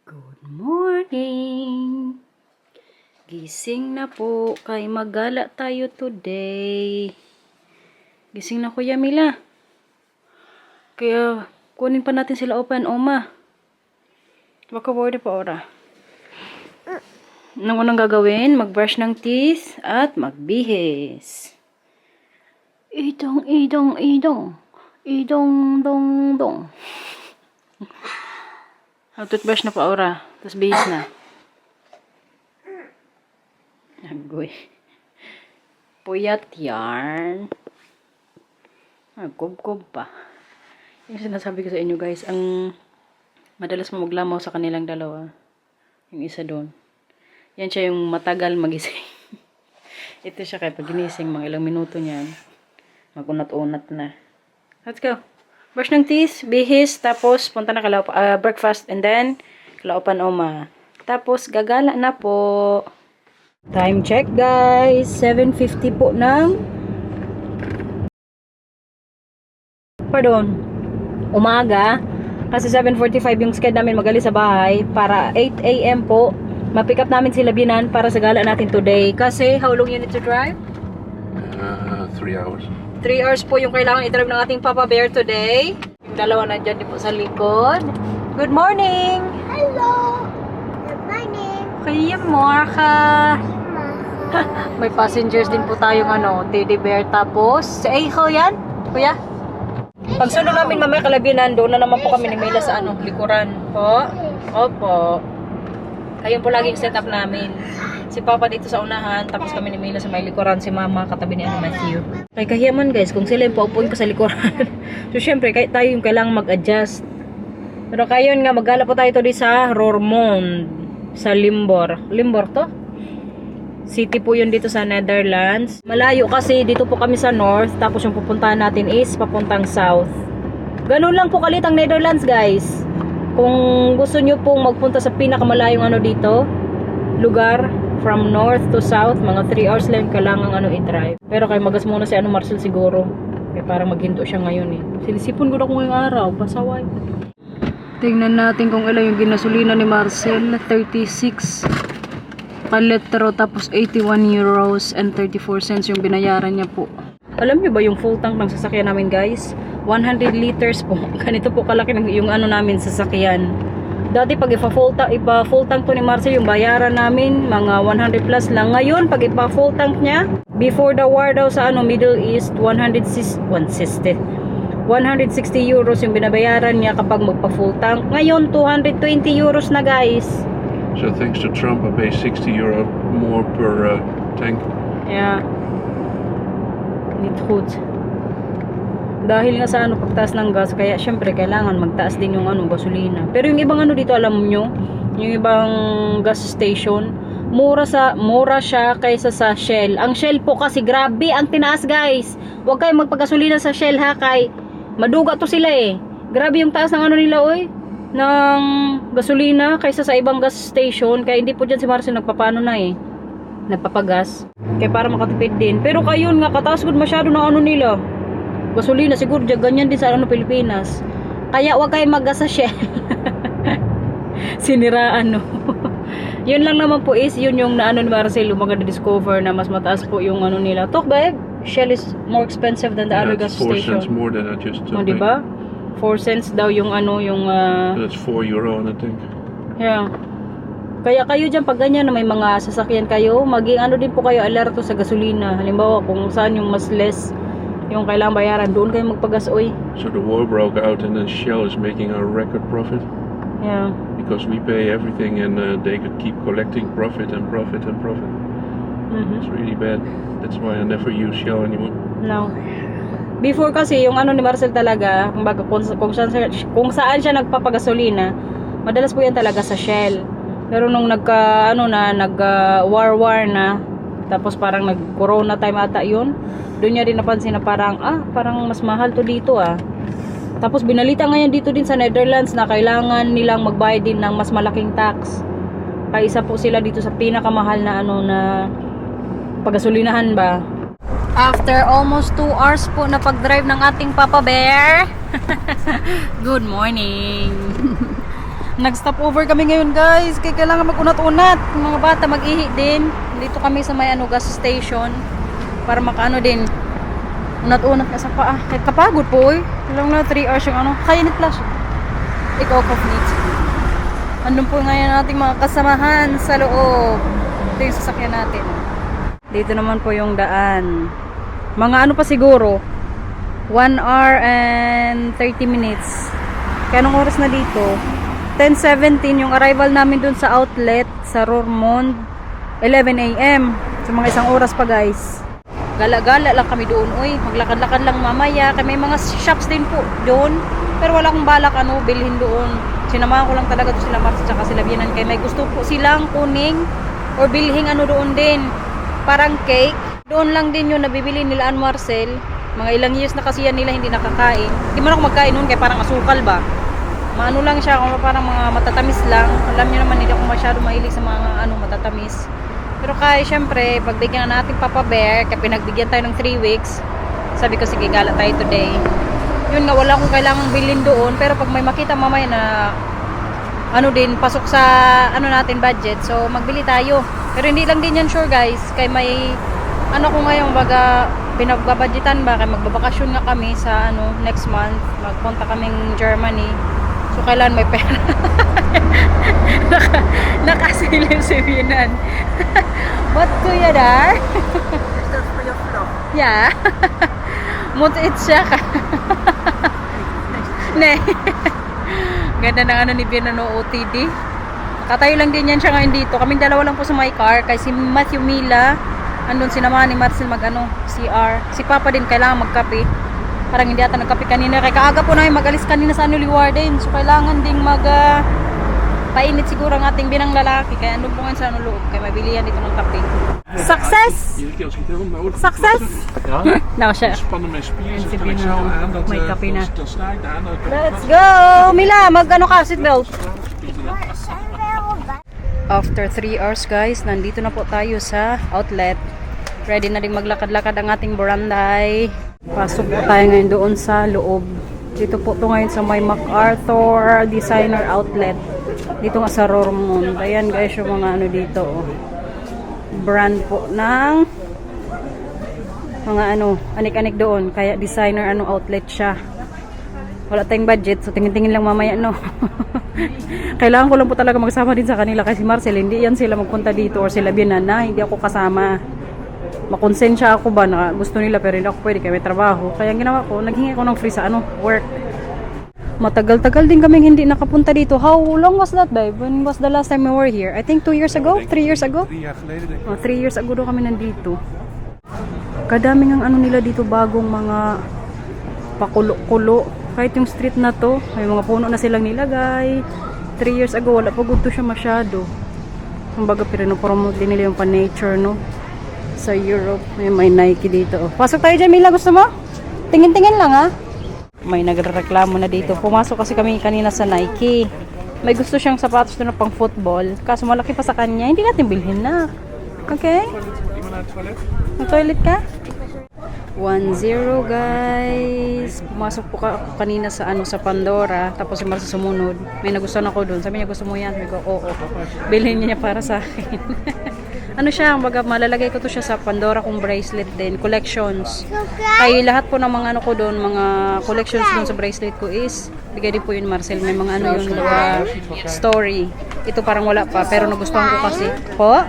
Good morning! Gising na po, kay maggala tayo today. Gising na Kuya Mila. Kaya kunin pa natin sila open oma. Baka word pa ora. Anong unang gagawin? Mag-brush ng teeth at magbihis. Idong, idong, idong. Idong, dong, dong. Toothbrush na pa ora. Tapos bihis na. Agoy. Puyat yarn. Gob-gob pa. Yung sinasabi ko sa inyo guys, ang madalas maglamaw sa kanilang dalawa. Yung isa doon. Yan siya yung matagal magising. Ito siya kaya pag ginising, mga ilang minuto niyan, magunat-unat na. Let's go. Brush ng teeth, bihis, tapos punta na breakfast, and then kalaupan oma. Tapos gagala na po. Time check guys, 7:50 po ng umaga. Kasi 7:45 yung schedule namin magali sa bahay para 8 AM po ma-pick up namin sila Binan para sa gala natin today. Kasi how long you need to drive? 3 hours. 3 hours po yung kailangan i-drive ng ating Papa Bear today. Yung dalawa na dyan din po sa likod. Good morning! Hello! Good morning! Kuya Marka! May passengers din po tayong teddy bear. Tapos, si Eichel yan? Kuya? Pag sunod namin mamaya Kalabinan, doon na naman po kami ni Mila sa likuran. Po? Opo. Ayun po laging setup namin. Si Papa dito sa unahan, tapos kami ni Mila sa may likuran, si Mama katabi ni Matthew. Kaya kahiyaman guys, kung sila yung paupuin ko sa likuran. So syempre, tayo yung kailangan mag-adjust. Pero kayon nga, maggala po tayo today sa Roermond, sa Limburg. Limburg to? City po yun dito sa Netherlands. Malayo kasi dito po kami sa north, tapos yung pupuntahan natin is papuntang south. Ganun lang po kalit ang Netherlands guys. Kung gusto nyo pong magpunta sa pinakamalayong dito, lugar, from north to south, mga 3 hours lang kailangan i-drive. Pero kay magas muna si Marcel siguro. Kaya parang maghinto siya ngayon eh. Sinisipon ko na kung ngayong araw, pasaway. Tingnan natin kung ilan yung ginasolina ni Marcel. 36 kalitro, tapos 81 euros and 34 cents yung binayaran niya po. Alam niyo ba yung full tank ng sasakyan namin guys? 100 liters po. Ganito po kalaki yung namin sasakyan. Dati pag ipa-full tank to ni Marcel, yung bayaran namin mga 100 plus lang. Ngayon pag ipa-full tank niya, before the war daw sa Middle East, 160 euros yung binabayaran niya kapag magpa-full tank. Ngayon 220 euros na guys. So thanks to Trump, I pay 60 euro more per tank. Yeah. Niet goed. Dahil nga sa pagtaas ng gas, kaya syempre kailangan magtaas din yung gasolina. Pero yung ibang dito, alam nyo, yung ibang gas station, mura siya kaysa sa Shell. Ang Shell po kasi grabe ang tinaas guys. Huwag kayong magpagasolina sa Shell ha, kay maduga to sila eh. Grabe yung taas ng nila oy, ng gasolina kaysa sa ibang gas station. Kaya hindi po dyan si Marcel nagpapano na eh, nagpapagas. Kaya para makatipid din. Pero kayon nga, kataas gud masyado ng nila. Gasolina siguro dyan, ganyan din sa Pilipinas. Kaya wag kayo maggas sa Shell. Siniraan Yun lang naman po is yun yung ni Marcel, mga na-discover na mas mataas po yung nila. Talk babe, Shell is more expensive than the other gas 4 station. cents more than I just diba? 4 cents daw yung yung So that's 4 euro on a tank. yeah. Kaya kayo dyan pag ganyan na may mga sasakyan kayo, maging din po kayo alerto sa gasolina. Halimbawa kung saan yung mas less yung kailangang bayaran, doon kayo magpagas oy. So the war broke out and then Shell is making a record profit. Yeah. Because we pay everything and they could keep collecting profit and profit and profit. It's really bad. That's why I never use Shell anymore. No. Before kasi yung ni Marcel talaga, kung saan siya nagpapagasolina, madalas po yan talaga sa Shell. Pero nung war na, tapos parang nag-corona time ata yun, doon niya din napansin na parang mas mahal to dito Tapos binalita ngayon dito din sa Netherlands na kailangan nilang magbayad din ng mas malaking tax. Kaya isa po sila dito sa pinakamahal na na pagasolinahan ba. After almost 2 hours po na pag-drive ng ating Papa Bear. Good morning. Nag-stop over kami ngayon guys. Kaya kailangan mag-unat-unat. Yung mga bata mag-ihi din. Dito kami sa may gas station. Para makaano din. Unat-unat ka sa paa. Kahit kapagod po eh. Lang na 3 hours yung Kaya nit flash. Ikaw cognate. Andun po ngayon ating mga kasamahan sa loob. Ito yung sasakyan natin. Dito naman po yung daan. Mga pa siguro 1 hour and 30 minutes. Kaya anong oras na dito? 10:17 yung arrival namin dun sa outlet sa Roermond. 11 AM. So mga isang oras pa guys. Gala-gala lang kami doon. Uy, maglakad-lakad lang mamaya. Kaya may mga shops din po doon. Pero wala akong balak bilhin doon. Sinamahan ko lang talaga to sila Mars at sila Bianan. Kaya may gusto po silang kuning or bilhing doon din. Parang cake. Doon lang din yung nabibili nila Ann Marcel. Mga ilang years na kasi yan nila hindi nakakain. Hindi man ako magkain noon kaya parang asukal ba. Maano lang siya, parang mga matatamis lang. Alam niyo naman hindi ako masyado mahilig sa mga matatamis. Pero kaya syempre, pagbigyan na natin Papa Bear, kaya pinagbigyan tayo ng 3 weeks. Sabi ko sige gala tayo today. Yun nga, wala akong kailangang bilhin doon. Pero pag may makita mamaya na din, pasok sa natin budget. So magbili tayo. Pero hindi lang din yan sure guys. Kaya may ko ngayon baga pinagbabudgetan ba. Kaya magbabakasyon nga kami sa next month. Magpunta kaming Germany. So kailan may pera. Nakasilip si Bianan. What kuya dar? Yeah. Mutit siya ka. Ne. Ganda ng ni Bianan OOTD. Katayo lang din yan siya ngayon dito. Kaming dalawa lang po sa my car. Kasi si Matthew Mila, andun sinamahan ni Marcel CR. Si Papa din kailangan magkape. Parang hindi ata nagkape kanina. Kaya kaaga po namin mag-alis kanina sa Warden. So kailangan ding painit siguro ang ating binang lalaki. Kaya andun po ngayon sa loob. Kaya mabilihan dito ng kape. Success! Success! Ja, Nou siya. spannen mijn spieren. En Zo si kan ik zo Bino, aan dat may kape na. dan sta ik daar. Let's go! Mila, ka? Seatbelt. After 3 hours guys, nandito na po tayo sa outlet. Ready na din maglakad-lakad ang ating baranday. Pasok po tayo ngayon doon sa loob. Dito po to ngayon sa may MacArthur Designer Outlet. Dito nga sa Roermond. Ayan guys yung mga dito. Brand po ng mga anik-anik doon. Kaya designer outlet siya. Wala tayong budget. So tingin-tingin lang mamaya Kailangan ko lang po talaga magsama din sa kanila. Kasi Marcel hindi yan sila magpunta dito. Or sila Bianan na hindi ako kasama. Makonsensya ako ba na gusto nila pero hindi ako pwede kaya may trabaho. Kaya ang ginawa ko, naghingi ako ng free sa work. Matagal-tagal din kaming hindi nakapunta dito. How long was that, babe? When was the last time we were here? I think 2 years ago? 3 years ago? 3 jaar geleden denk ik. 3 years ago daw kami nandito. Kadaming ang nila dito bagong mga pakulo-kulo. Kahit yung street na to, may mga puno na silang nilagay. 3 years ago, wala pa gusto siya masyado. Kumbaga, pinanopromote din nila yung pa-nature, no? Sa Europe. May Nike dito. Pasok tayo dyan, Mila. Gusto mo? Tingin-tingin lang, ha? May nagreklamo na dito. Pumasok kasi kami kanina sa Nike. May gusto siyang sapatos na pang football. Kaso malaki pa sa kanya. Hindi natin bilhin na. Okay? Iemand naar het toilet? Mag-toilet ka? 1-0 guys. Pumasok po ako kanina sa sa Pandora. Tapos yung sa sumunod. May nagustuhan ako doon. Sabi niya, gusto mo yan? Sabi ko, oo. Bilhin niya para sa akin. Siya, baga malalagay ko to siya sa Pandora kong bracelet din, collections. Ay lahat po ng mga ko doon, mga collections doon sa bracelet ko is bigay din po yun Marcel, may mga yung story. Ito parang wala pa pero nagustuhan ko kasi. Po?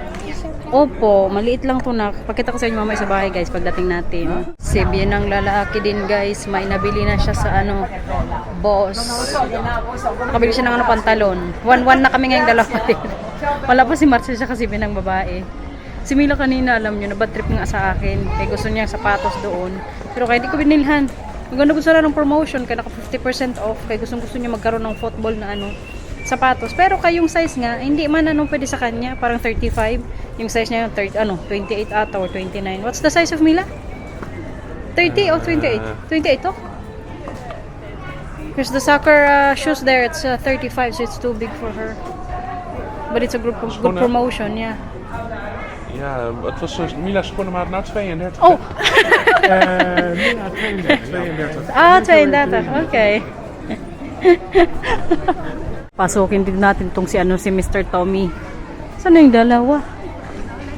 Opo, maliit lang to na. Pakita ko sa inyo mamaya sa bahay guys pagdating natin. Si Bianang lalaki din guys, may nabili na siya sa Boss. Nakabili siya ng pantalon. 1-1 na kami ngayong dalawa din. Wala pa si Marcel siya kasi Bianang babae. Si Mila kanina alam nyo na bad trip nga sa akin. Kaya gusto niya sapatos doon. Pero kaya di ko binilhan. Maganda gusto na ng promotion kaya naka 50% off. Kaya gusto niya magkaroon ng football na sapatos. Pero kayong size nga, hindi man pwede sa kanya. Parang 35. Yung size niya 28 ata or 29. What's the size of Mila? 30 or 28? 28 to? Because the soccer shoes there, it's 35 so it's too big for her. But it's a good promotion, yeah. Ja, het was Mila's schoenenmaat nou 32. Oh! Mila 32. Ah, 32. Okay. Pasukin din natin tong si Mr. Tommy. Saan yung dalawa?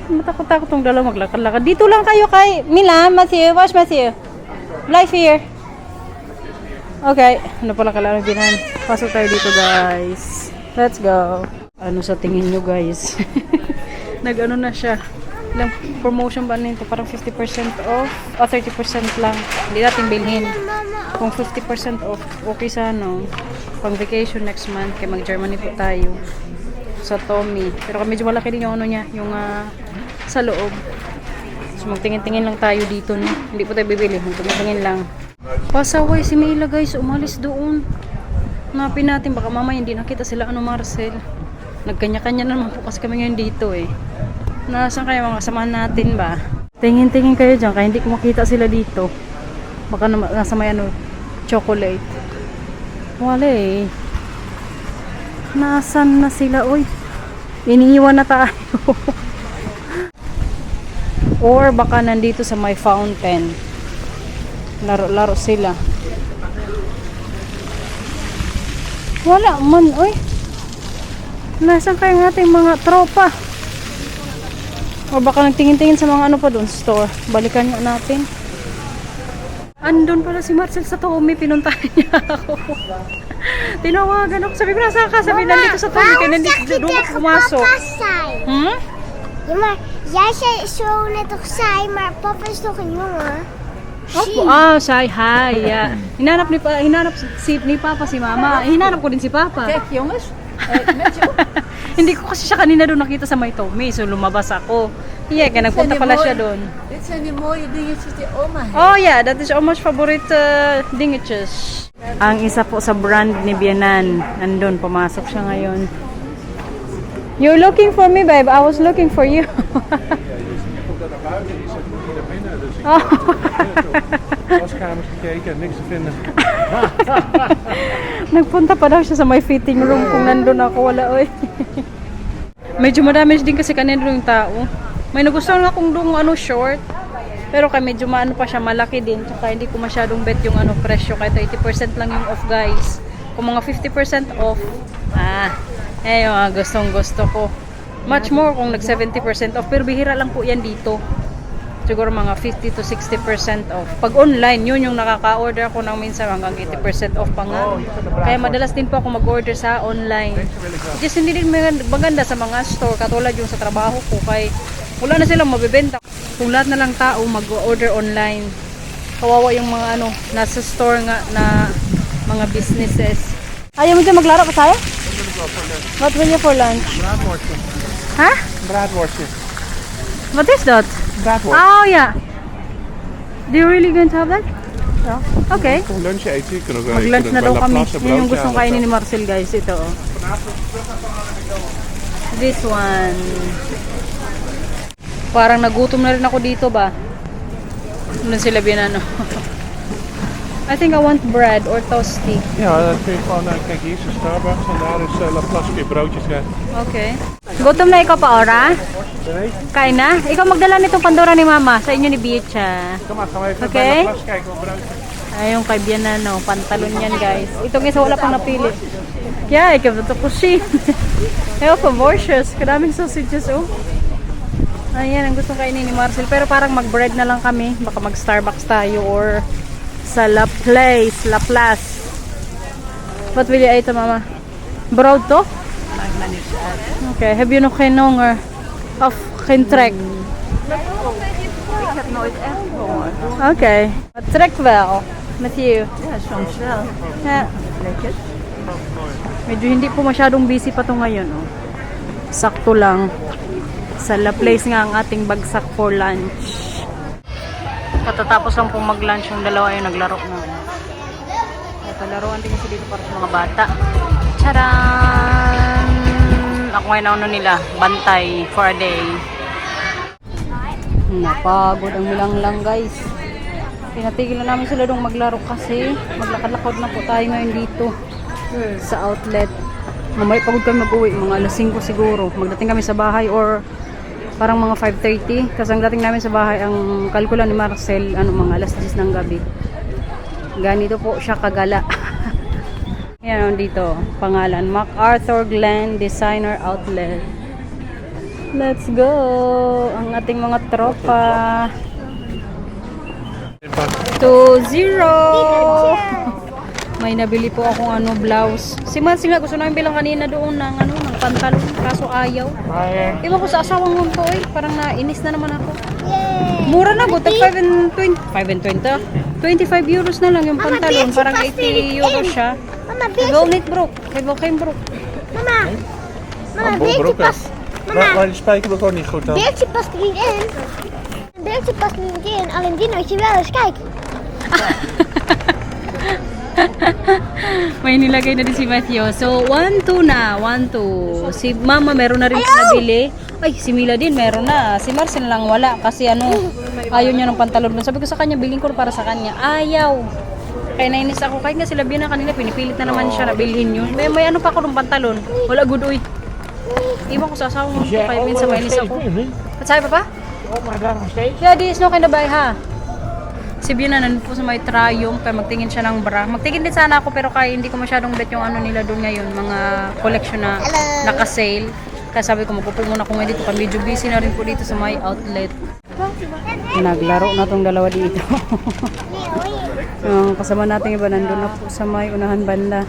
Matakot-takot tong dalawa maglakad-lakad. Dito lang kayo kay Mila, Matthew. Watch Matthew. Life here. Okay. Ano pala kailangan binan? Pasok tayo dito guys. Let's go. Ano sa tingin nyo guys? Nag-ano na siya. Ilang promotion ba nito? Parang 50% off. O 30% lang. Hindi natin bilhin. Kung 50% off, okay sana. Pang vacation next month. Kaya mag-Germany po tayo. Sa Tommy. Pero medyo malaki din yung ano niya. Yung sa loob. So magtingin-tingin lang tayo dito. No? Hindi po tayo bibili. Magtingin lang. Pasaway si Mila guys. Umalis doon. Hanapin natin. Baka mamaya hindi nakita sila Marcel. Nagkanya-kanya na naman po kasi kami ngayon dito eh. Nasaan kayo mga kasamahan natin ba? Tingin-tingin kayo dyan. Kaya hindi ko makita sila dito. Baka nasa may chocolate. Wala eh. Nasaan na sila? Uy, iniiwan na tayo. Or baka nandito sa may fountain. Laro-laro sila. Wala man, uy. Nasaan kayo ating mga tropa? O baka nagtingin-tingin sa mga pa doon, store. Balikan nga natin. Andun pala si Marcel sa Tommy, pinuntahan niya ako. Tinawagan ako, sabi ko nasa ka, sabi nandito sa Tommy, kaya nandito doon ako pumasok. Hmm? Jij zei zo net toch saai, maar papa is toch een jongen? Opo, say hi. Yeah. Hinanap ni Papa si Mama. Hinanap ko din si Papa. Kijk jongens, met je op. Hindi ko kasi siya kanina doon nakita sa may Tommy, so lumabas ako. Yeah, kaya nagpunta pala siya doon. Dit zijn die mooie dingetjes die oma heeft. Oh yeah, dat is Oma's favoriete dingetjes. Ang isa po sa brand ni Bianan, nandun, pumasok siya ngayon. You're looking for me, babe. I was looking for you. Oh. Waskamers gekeken, niks te vinden. Nagpunta pa daw siya sa may fitting room kung nandun ako. Wala, oy. Medyo madami din kasi kanina yung tao. May nagustuhan nga kung doon short. Pero kaya medyo maano pa siya, malaki din. Tsaka hindi ko masyadong bet yung presyo. Kahit 80% lang yung off guys. Kung mga 50% off, yung gustong gusto ko. Much more kung nag 70% off. Pero bihira lang po yan dito. Siguro mga 50 to 60% off. Pag online, yun yung nakaka-order ako ng minsan hanggang 80% off pa nga. Kaya madalas din po ako mag-order sa online. Just hindi din maganda sa mga store katulad yung sa trabaho ko. Kaya wala na silang mabibenta. Kung lahat na lang tao mag-order online, kawawa yung mga nasa store nga na mga businesses. Ayaw mo dyan maglaro ka tayo? What will you for lunch? Braadworstje. Ha? Braadworstje. What is that? Braadworst. Oh yeah. Do you really going to have that? Ja. Okay. Toch lunch eten? Je kunt ook Mag-lunch na daw kami. Laplace Yun yung broodje gustong halen. kainin ni Marcel guys. Ito oh. This one. Parang nagutom na rin ako dito ba? Ano sila binano? I think I want bread or toasty. Ja, dan kun je gewoon, kijk hier is een Starbucks en daar is Laplace, kun je broodjes krijgen. Okay. Gutom na ikaw pa, Ora? Nee? Kain na? Ikaw magdala nitong Pandora ni Mama. Sa inyo ni Bicha. Kom maar, gaan we even Oké. bij Laplace kijken wat broodjes. Ay, yung kay Bianano. Pantalon yan, guys. Itong isa wala pang napili. Yeah, ik heb het op gezien. Heel veel worstjes. Kadaming sausages, oh. Ayan, ang gusto kainin ni Marcel. Pero parang mag-bread na lang kami. Baka mag-Starbucks tayo or sa Laplace. Wat wil je eten, Mama? Brood toch? Maakt mij niks uit. Oké, heb je nog geen honger? Of geen trek? Ik heb nooit echt honger. Oké. Het trekt wel. Met you. Ja, soms wel. Ja. Lekker. Medyo hindi po masyadong busy pa to ngayon. Oh. Sakto lang. Sa Laplace nga ang ating bagsak for lunch. Katatapos lang pong mag-lunch yung dalawa yung naglaro na. Ito, laruan din kasi dito para sa mga bata. Charan! Ako ngayon nila, bantay for a day. Napagod ang milang-lang guys. Pinatigil na namin sila dong maglaro kasi maglakad-lakad na po tayo ngayon dito sa outlet. Mamaya pagod kami mag-uwi, mga alas 5 siguro. Magdating kami sa bahay or parang mga 5:30 kasi ang dating namin sa bahay ang kalkula ni Marcel mga alas 10 ng gabi. Ganito po siya kagala. Yan dito, pangalan, MacArthur Glen Designer Outlet. Let's go! Ang ating mga tropa. 2-0! May nabili po akong blouse. Si Mansi nga gusto namin bilang kanina doon ng ng pantalon, kaso ayaw. Iwan ko sa asawang hon ko parang nainis na naman ako. Mura na tag 5 and 20. 25 euros na lang yung pantalon, parang 80 euros siya. Mama, Wel niet broek, geef wel geen broek. Mama, Beertje past. Maar die spijker we gewoon niet goed dan. Beertje past er niet in. Beertje past er niet in, alleen Dinootje wel eens. Kijk. May nilagay na din si Matthew. So, 1-2 na. 1-2. Si Mama meron na rin nabili. Ay, si Mila din meron na. Si Marcel lang wala. Kasi ayaw niya ng pantalon. Sabi ko sa kanya, bilhin ko para sa kanya. Ayaw. Kaya nainis ako. Kahit nga sila na kanina, pinipilit na naman siya na bilhin yun. May pa ako ng pantalon. Wala good, uy. Iwan ko sa asawa mo. Kaya minsan mainis ako. At sabi pa? Yeah, di is no kind of buy, ha? Si Biana nandun po sa may Triumph, kaya magtingin siya ng bra. Magtingin din sana ako pero kaya hindi ko masyadong bet yung nila doon ngayon, mga collection na naka-sale. Kaya sabi ko magpupo muna ko ngayon dito, kaya medyo busy na rin po dito sa my outlet. Naglaro na tong dalawa dito. Yung kasama natin iba nandun na po sa may unahan banda.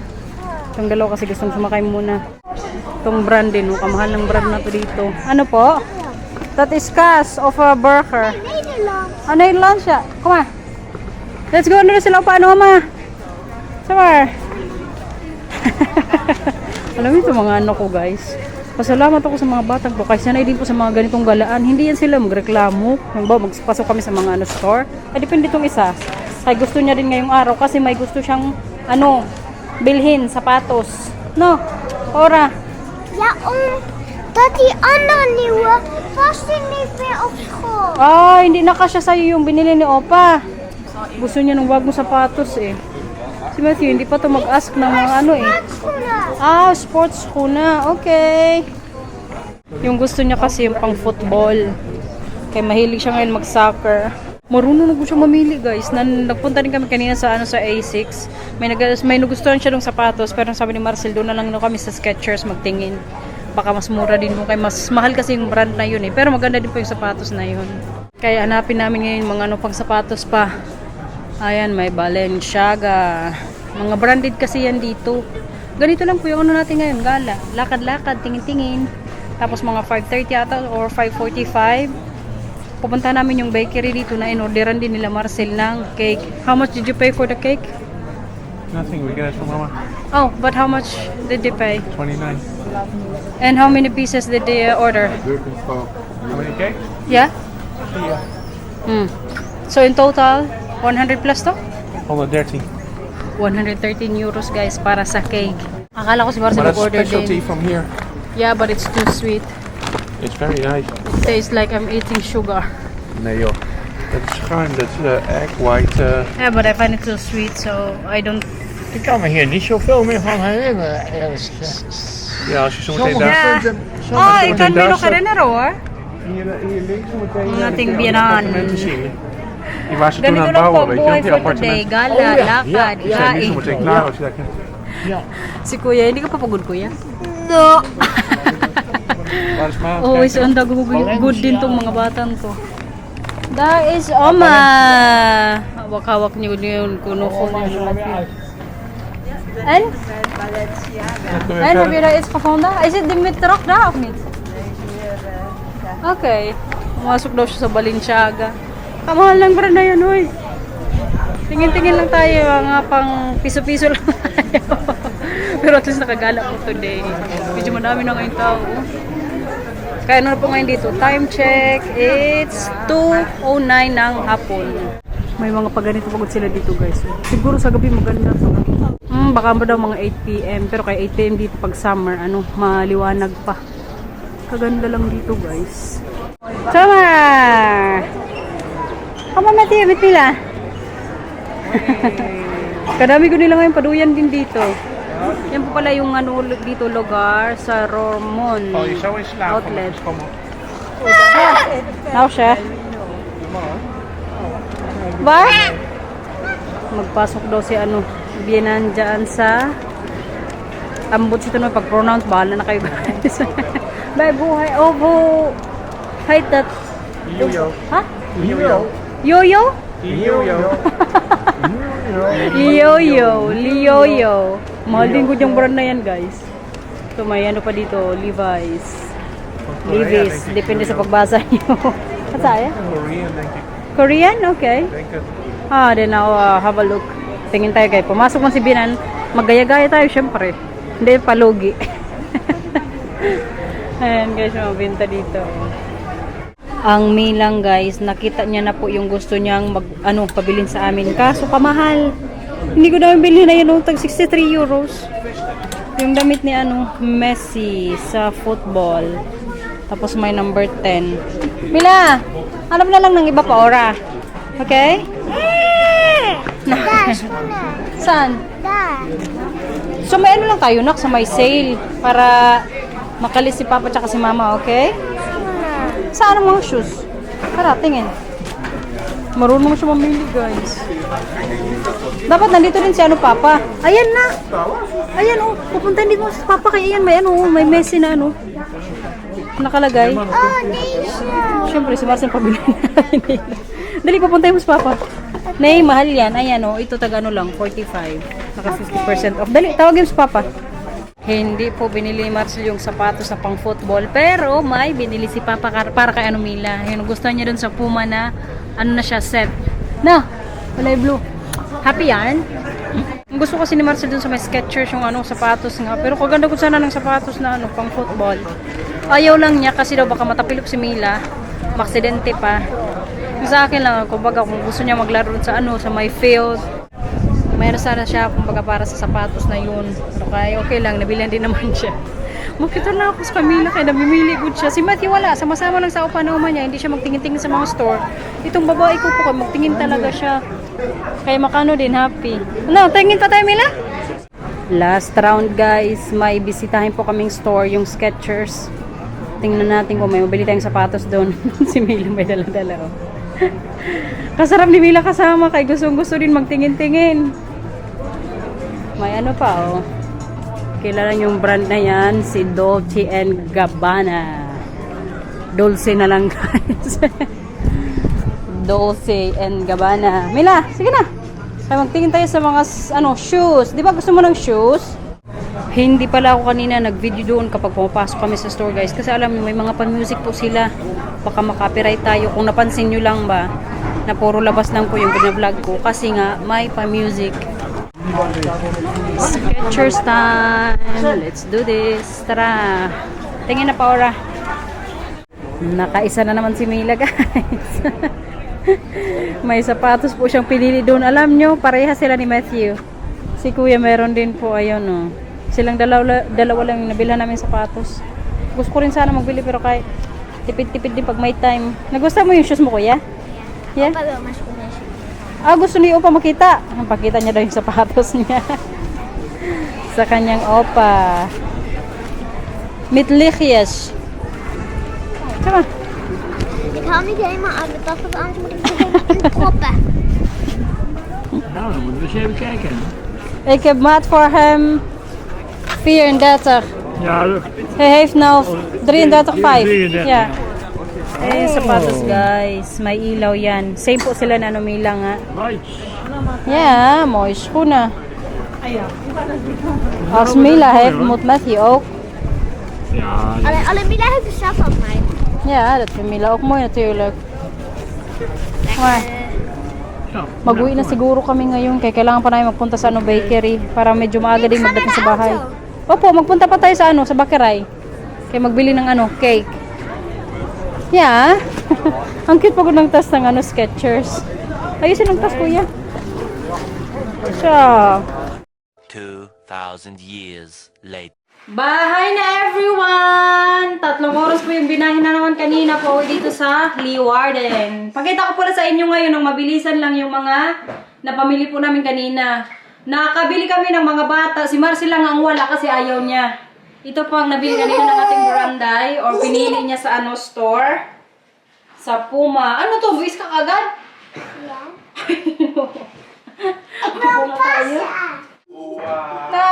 Itong dalawa kasi gustong sumakay muna. Itong brand din, kamahal ng brand na to dito. Ano po? That is cash of a burger. Nederland. Nederlands siya. Kom maar. Let's go na sila pa Mama. Summer. Alam mo ito mga ko guys. Pasalamat ako sa mga batang ko. Kasi sanay din po sa mga ganitong galaan. Hindi yan sila magreklamo. Magpasok kami sa mga store. Depende itong isa. Kaya gusto niya din ngayong araw. Kasi may gusto siyang bilhin, sapatos. No? Ora. Ja, omdat die andere nieuwe vasting niet meer op school. Hindi na kasya sa'yo yung binili ni Opa. Gusto niya ng bagong sapatos eh. Si Matthew, hindi pa to mag-ask ng mga Schoenen. Sports schoena. Okay. Yung gusto niya kasi yung pang football. Kaya mahilig siya ngayon mag-soccer. Marunong na siya mamili guys. Nagpunta rin kami kanina sa sa A6. May nagustuhan siya ng sapatos. Pero sabi ni Marcel, doon na lang kami sa Skechers magtingin. Baka mas mura din doon. Kaya mas mahal kasi yung brand na yun eh. Pero maganda din po yung sapatos na yun. Kaya hanapin namin ngayon mga pang sapatos pa. Ayan, may Balenciaga. Mga branded kasi yan dito. Ganito lang po yung natin ngayon, gala. Lakad-lakad, tingin-tingin. Tapos mga 5:30 ata or 5:45. Pupunta namin yung bakery dito na inorderan din nila Marcel ng cake. How much did you pay for the cake? Nothing, we get it from Mama. Oh, but how much did you pay? 29. And how many pieces did they order? How many cakes? Yeah? So in total, 100 plus to? 130. 113 euros guys para sa cake. Akala ko si Marcel Maar dat is order specialty din. from here. Yeah, but it's too sweet. It's very nice. It tastes like I'm eating sugar. Nee joh. Dat is schuim, dat is egg white. Yeah, but I find it too sweet, so I don't... Ik kan me hier niet zoveel meer van herinneren, eerlijk gezegd. Ja, als je zo meteen Sommige daar... Yeah. Ik kan me nog herinneren hoor. Hier links zo meteen... Ang ating biyanan. appartementen zien. Die waar ze toen aan Ganito het lang po bouwen, ang weet je, buhay die for today. appartementen. Gala, lakad, Die zijn nu zo kain. meteen klaar als je daar kijkt. Ja. Si Kuya, hindi ka pa pagod Kuya? No! Waar is Ma? Always on the good din tong mga batan ko. Daar is Oma! Hawak-hawak niyo yun, kuno ko niyo. En? En, heb je daar iets gevonden? Is het met de rok daar of niet? Okay. Pumasok daw siya sa Balenciaga. Kamahal lang brand na yun, uy. Tingin-tingin lang tayo, mga pang piso-piso lang tayo. Pero at least nakagala po today. Medyo madami na ngayong tao. Kaya ano na po ngayon dito? Time check, it's 2:09 ng hapon. May mga paganito pagod sila dito guys. Siguro sa gabi maganda to. Baka ba daw mga 8 PM. Pero kaya 8 PM dito pag summer, maliwanag pa. Kaganda lang dito guys. Summer! Kama Matthew, bitila. Kadami ko nila ngayon paduyan din dito. Yan po pala yung dito lugar sa Roermond Oh, je zo in slaap. Outlet. Kom op. Nou siya. Ba? Magpasok daw si Bianan dyan sa ambot ito na pag-pronounce. Bahala na kayo guys. Bye, buhay. Obo. Hi, tat. Yo-yo. Ha? Yo-yo. Yoyo? Yo-yo. Yoyo. Liyoyo. Mahal din ko yung brand na yan, guys. So, may ano pa dito. Levi's. Levi's. Depende sa pagbasa nyo. At saya? Korean, denk ik. Korean? Okay. Denk het. Then I'll have a look. Tingin tayo kayo. Pumasok man si Binan. Maggaya-gaya tayo, syempre. Hindi, palugi. Ayan guys, mga binta dito. Ang Milang guys, nakita niya na po yung gusto niyang pabilin sa amin. Kaso kamahal. Hindi ko naman bilhin na yun, tag 63 euros. Yung damit ni Messi sa football. Tapos may number 10. Mila, hanap na lang ng iba pa ora. Okay? Dash mo na. Saan? Dash. So may ano lang tayo nak sa may sale para makalis si Papa tsaka si Mama, okay? Saan ang mga shoes? Tara, tingin. Marunong siya mamili, guys. Dapat nandito din si Papa. Ayan na. Ayan pupunta dito si Papa kaya ayan may Messi na nakalagay. Oh, Nisha. Siyempre si Marcel pabili natin. Dali papuntahin mo si Papa. Nay, mahal yan. Ayan ito taga lang, 45. Naka 50% off. Dali, tawagin mo si Papa. Hindi po binili ni Marcel yung sapatos na pang football, pero may binili si Papa para kay Mila. Yung gusto niya dun sa Puma na na siya set. Na, kulay blue. Happy yan? Ang gusto kasi ni Marcel dun sa may Skechers yung sapatos nga. Pero kaganda ko sana ng sapatos na pang football. Ayaw lang niya kasi daw baka matapilok si Mila. Maksidente pa. Sa akin lang, kumbaga kung gusto niya maglaro sa sa may field. Mayroon sana siya kumbaga para sa sapatos na yun. Pero kaya okay lang, nabilan din naman siya. Makita na ako sa Camila kaya namimili good siya. Si Matthew wala, sama-sama lang sa upanauman niya. Hindi siya magtingin-tingin sa mga store. Itong babae ko po, magtingin talaga siya. Kaya makano din, happy. Tingin pa tayo, Mila? Last round guys, may bisitahin po kaming store, yung Skechers. Tingnan natin kung may mabili tayong sapatos doon. Si Mila may dala-dala. Kasarap ni Mila kasama, kay gusto din magtingin-tingin. May pa kilala yung brand na yan, si Dolce & Gabbana. Dolce na lang guys. Dolce & Gabbana. Mila, sige na. Kaya magtingin tayo sa mga shoes. Di ba gusto mo ng shoes? Hindi pala ako kanina nag-video doon kapag pumapasok kami sa store guys. Kasi alam niyo may mga pan-music po sila. Baka makapiright tayo. Kung napansin nyo lang ba, na puro labas lang po yung binablog ko. Kasi nga, may pa-music. Skechers time. Let's do this. Tara. Tingin na pa ora. Nakaisa na naman si Mila guys. May sapatos po siyang pinili doon. Alam nyo, pareha sila ni Matthew. Si Kuya meron din po. Ayun Silang dalawa lang yung nabilhan namin sapatos. Gusto ko rin sana magbili pero kay tipid-tipid din pag may time. Nagustuhan mo yung shoes mo, Kuya? Yeah? Gusto ni Opa makita. Pakita niya daw yung sapatos niya. Sa kanyang Opa. Mitlichies. Come on. Ik haal niet helemaal uit mijn tas, want anders moet ik het in proppen. Nou, dan moeten we eens even kijken. Ik heb maat voor hem 34. Ja, Hij heeft nou 33,5. 33. Ja. Eh, sapatos guys. May ilaw yan. Same po sila na Mila nga. right. Ja, mooie schoenen. Als Mila heeft, moet Matthew ook. Ja, Alleen Mila heeft er zelf van mij. Ja, dat vindt Mila ook mooi natuurlijk. Maar, ja. mag-uwi na siguro kami ngayon. Kaya kailangan pa namin magpunta sa bakery. Para medyo maaga din magdating sa bahay. Opo, magpunta pa tayo sa sa bakery. Kaya magbili ng cake. Yeah. Ang cute pagod ng tas ng Skechers. Ayusin ang tas, Kuya. Siya. 2,000 years later. Bahay na everyone! 3 oras po yung binahin na naman kanina po dito sa Leeuwarden. Pakita ko pala sa inyo ngayon ng mabilisan lang yung mga napamili po namin kanina. Nakabili kami ng mga bata. Si Marcel lang ang wala kasi ayaw niya. Ito po ang nabili kanina ng ating baranday or pinili niya sa store. Sa Puma. Ano to? Buwis ka agad? Ja. Puma tayo. Ta!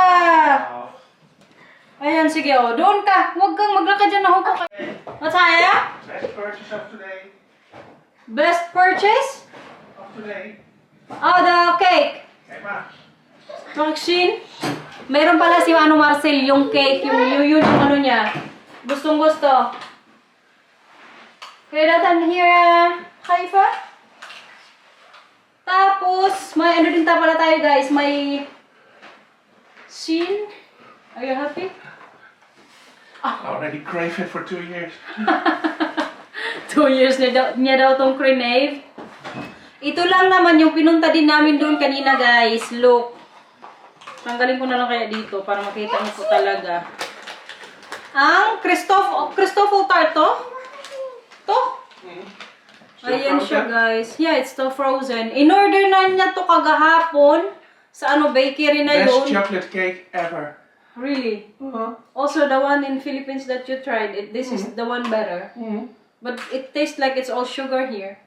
Ayan, sige, oh. Doon ka. Huwag kang maglakad dyan. Nahupo ka. Mataya? Best purchase of today. Best purchase? Of today. Oh, the cake. Hey, ma. Maxine? Meron pala si Marcel, yung cake, yung ano niya. Gustong gusto. Kaya datan here, Haifa. Tapos, may ano din pala tayo guys, may Shin. Are you happy? I already crave it for 2 years. 2 years niya daw tong crave. Ito lang naman yung pinunta din namin doon kanina guys. Look. Tanggalin ko na lang kaya dito para makita niyo po talaga. Ang Cristofol tart to? To? Still Ayan siya frozen? guys. Yeah, it's still frozen. In-order na niya to kagahapon sa bakery na Best yun. chocolate cake ever. Really? Also, the one in Philippines that you tried, this is the one better. But it tastes like it's all sugar here.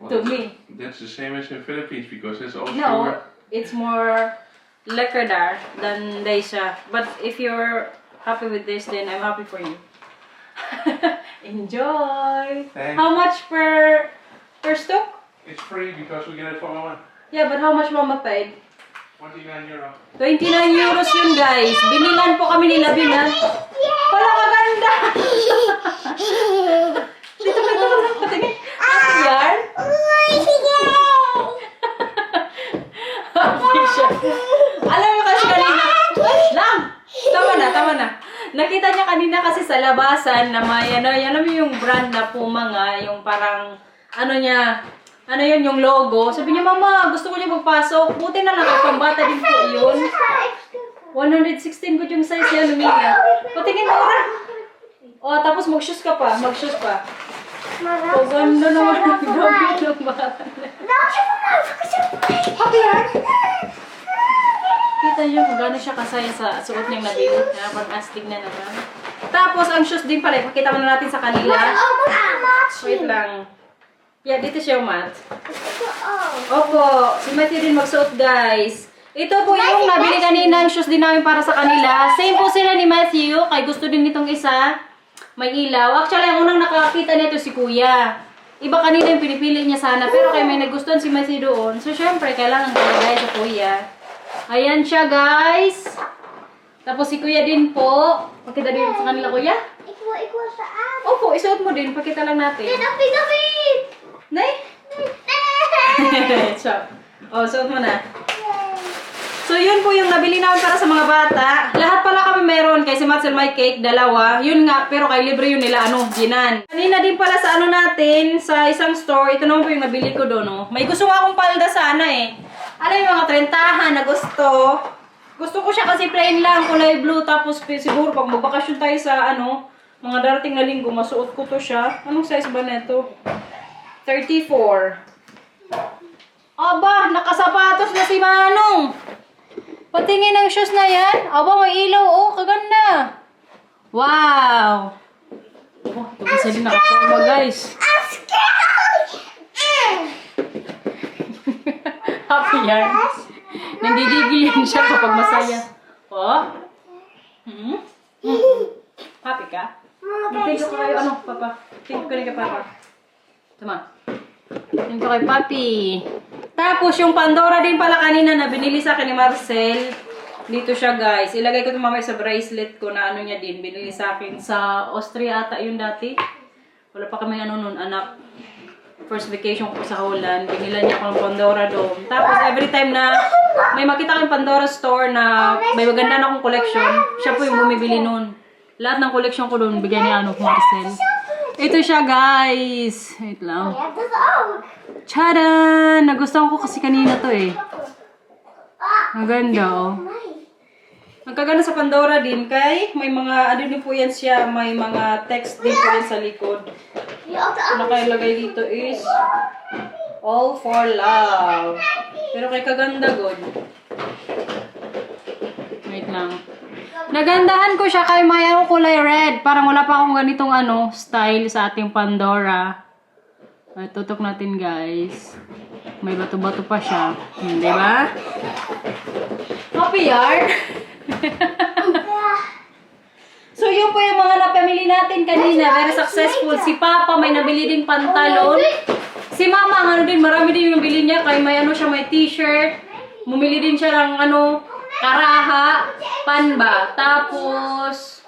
To me. That's the same as in Philippines because it's all No, sugar. it's more lekkerder than deze. But if you're happy with this, then I'm happy for you. Enjoy! Thanks. How much per stock? It's free because we get it for Mama. Yeah, but how much Mama paid? 29 euro. 29 euros yun guys. Binilan po kami nila binan. Wala kaganda! Dito ka lang patingin. Happy yarn? Happy siya. Alam mo kasi kanina. Lang! Tama na. Nakita niya kanina kasi sa labasan na may alam mo yung brand na Puma nga, yung parang yun yung logo. Sabi niya, Mama, gusto ko niya magpasok. Buti na lang kay pambata din po yun. 116 ko yung size niya, Lumia. Patingin mo rin. O, tapos mag-shoes ka pa. O, ganda naman ang gamit ng bata. Happy yarn? Kita niyo kung gano'n siya kasaya sa suot niyang nabili. Pag-astig na naman. Tapos, ang shoes din pala. Ipakita mo na natin sa kanila. Wait lang. Yeah, dito siya mat. Opo, si Matthew din magsuot guys. Ito po yung nabili kanina ang shoes din namin para sa kanila. Same po sila ni Matthew. Kay gusto din nitong isa. May ilaw. Actually, ang unang nakakita nito si Kuya. Iba kanina yung pinipili niya sana. Pero kay may nagustuhan si Matthew doon. So, syempre, kailangan kalagay sa Kuya. Ayan siya guys. Tapos si Kuya din po. Pakita din sa kanila Kuya. Ikaw saan? Opo, isuot mo din. Pakita lang natin. David! Nay? So, suot mo na. So, yun po yung nabili namin para sa mga bata. Lahat pala kami meron. Kay si Marcel may cake, dalawa. Yun nga, pero kay libre yun nila, ginan. Kanina din pala sa natin, sa isang store. Ito naman po yung nabili ko doon, May gusto nga akong palda sana, Alam yung mga 30-han na gusto. Gusto ko siya kasi plain lang, kulay blue. Tapos siguro pag magbakasyon tayo sa, mga darating na linggo, masuot ko to siya. Anong size ba neto? 34. Aba, nakasapatos na si Manong. Patingin ang shoes na yan. Aba, may ilaw. Kaganda. Wow. Isa din nakaforma, guys. Happy yan. Nanggigigil yan siya kapag masaya. Happy ka? Thank you kayo. Papa? Thank you kay Papa. Tama. Thank you kay Papi. Tapos, yung Pandora din pala kanina na binili sa akin ni Marcel. Dito siya, guys. Ilagay ko ito mamaya sa bracelet ko na niya din. Binili sa akin sa Austria ata yun dati. Wala pa kami nun, anak. First vacation ko sa Holland. Binila niya ako ng Pandora doon. Tapos, every time na may makita kang Pandora store na may maganda na akong collection, siya po yung bumibili nun. Lahat ng collection ko doon, bigyan niya Marcel. Ito siya, guys. Wait lang. Tcharan! Nagustuhan ko kasi kanina to Maganda, Magkaganda sa Pandora din kay may mga, din po yan siya, may mga text din po yan sa likod. Nakalagay dito is all for love. Pero kay kaganda, God. Wait lang. Nagandahan ko siya kay may kulay red. Parang wala pa akong ganitong style sa ating Pandora. Ay, tutok natin, guys. May bato-bato pa siya. Di ba? Happy yarn? So, yun po yung mga napamili natin kanina. Very successful. Si Papa may nabili din pantalon. Si Mama, ano din, marami din yung nabili niya. Kaya may ano siya, may t-shirt. Bumili din siya ng ano, karaha, panba. Tapos,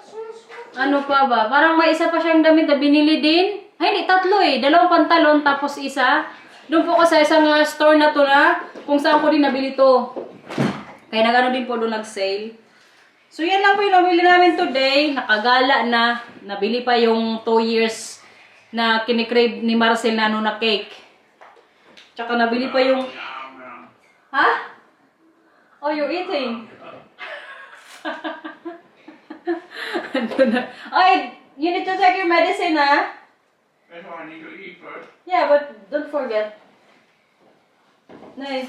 ano pa ba? Parang may isa pa siyang damit na binili din. Ay, hindi, tatlo eh. 2 pantalon, tapos isa. Doon po ko sa isang store na to na, kung saan ko din nabili to. Kaya nagano din po doon nag-sale. So, yan lang po yung nabili namin today. Nakagala na. Nabili pa yung 2 years na kinikrave ni Marcel na ano na cake. Tsaka nabili pa yung... Ha? Oh, you're eating. Ay, you need to take your medicine, ha? That's why I need to eat first. Yeah, but don't forget. Nay.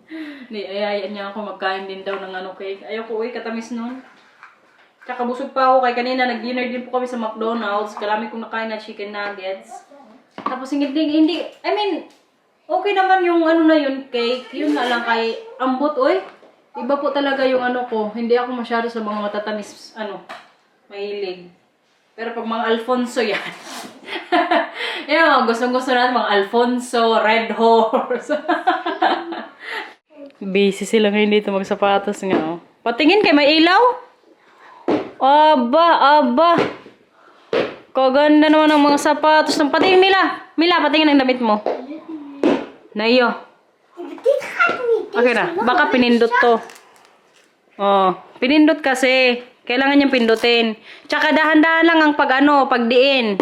Hindi, ayayan niya ako magkain din daw ng ano cake. Ayoko, katamis nun. Tsaka busog pa ako kay kanina. Nag-dinner din po kami sa McDonald's. Kalami kong nakain na chicken nuggets. Tapos hindi, I mean, okay naman yung ano na yun, cake. Yun nga lang kay ambot, oy. Iba po talaga yung ano ko. Hindi ako masyado sa mga matatamis, mahilig. Pero pag mga Alfonso yan. Yan, gustong-gusto natin mga Alfonso, Red Horse. Busy sila ngayon dito magsapatos nga. Oh. Patingin kay may ilaw. Aba. Kaganda naman ang mga sapatos. Patingin, Mila, patingin ang damit mo. Nayo. Dit gaat niet. Okay na, baka pinindot to. Oh, pinindot kasi. Kailangan niyang pindutin. Tsaka dahan-dahan lang ang pagdiin.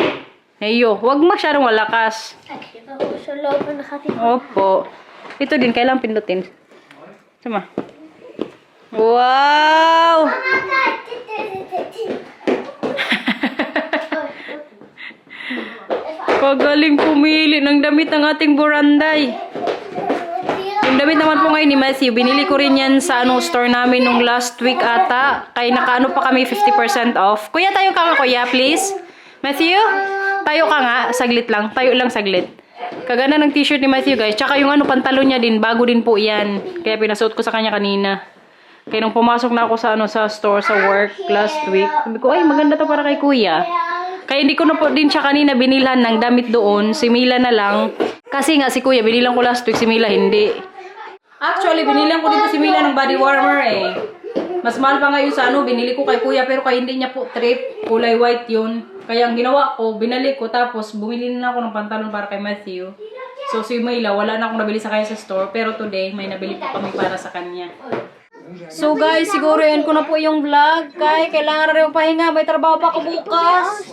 Nayo, wag masyadong malakas. Kita ko sa loob na nakatid. Opo. Ito din, kailangan pindutin. Sama. Wow! Kagaling pumili ng damit ng ating buranday. Yung damit naman po ngayon ni Matthew, binili ko rin yan sa store namin nung last week ata. Kaya nakaano pa kami 50% off. Kuya, tayo ka nga, kuya, please. Matthew, tayo ka nga. Saglit lang. Tayo lang saglit. Kaganda ng t-shirt ni Matthew, guys. Tsaka yung pantalon niya din, bago din po yan. Kaya pinasuot ko sa kanya kanina. Kaya nung pumasok na ako sa store, sa work, last week, sabi ko, ay, maganda to para kay kuya. Kaya hindi ko na po din siya kanina binilhan ng damit doon. Si Mila na lang. Kasi nga si kuya, binilang ko last week, si Mila hindi. Actually, binilang ko dito si Mila ng body warmer eh. Mas mahal pa ngayon sa binili ko kay kuya, pero kaya hindi niya po trip. Kulay white yun. Kaya ang ginawa ko, binalik ko, tapos bumili na ako ng pantalon para kay Matthew. So si Mila, wala na akong nabili sa kanya sa store, pero today, may nabili po kami para sa kanya. So guys, siguro yan ko na po yung vlog. Kaya kailangan na rin pahinga. May trabaho pa ako bukas.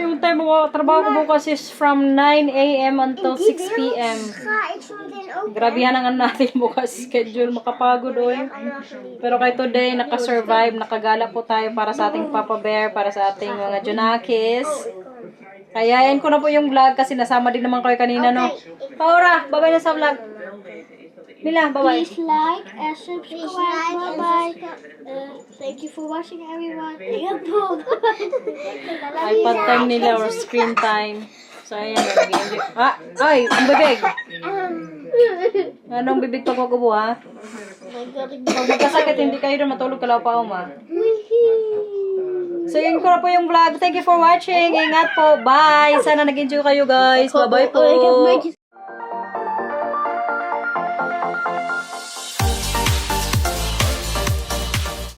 Yung time mo trabaho ko bukas is from 9 a.m. until 6 p.m. Ga ik zo meteen ook. Grabehan ang natin bukas schedule. Makapagod oy. Pero kay today, nakasurvive. Nakagala po tayo para sa ating Papa Bear, para sa ating mga Junakis. Kaya yan ko na po yung vlog kasi nasama din naman kayo kanina, no? Paura, babay na sa vlog. Mila, bye-bye. Please like and subscribe. Bye-bye. Thank you for watching, everyone. iPad time nila or screen time. So, ayan. Ay, ang bibig. Anong bibig pa ko ha? Pag magkasakit, hindi kayo na matulog kalaw pa, ma. So, yun ko na po yung vlog. Thank you for watching. Ingat po. Bye. Sana nag-enjoy kayo, guys. Bye-bye po.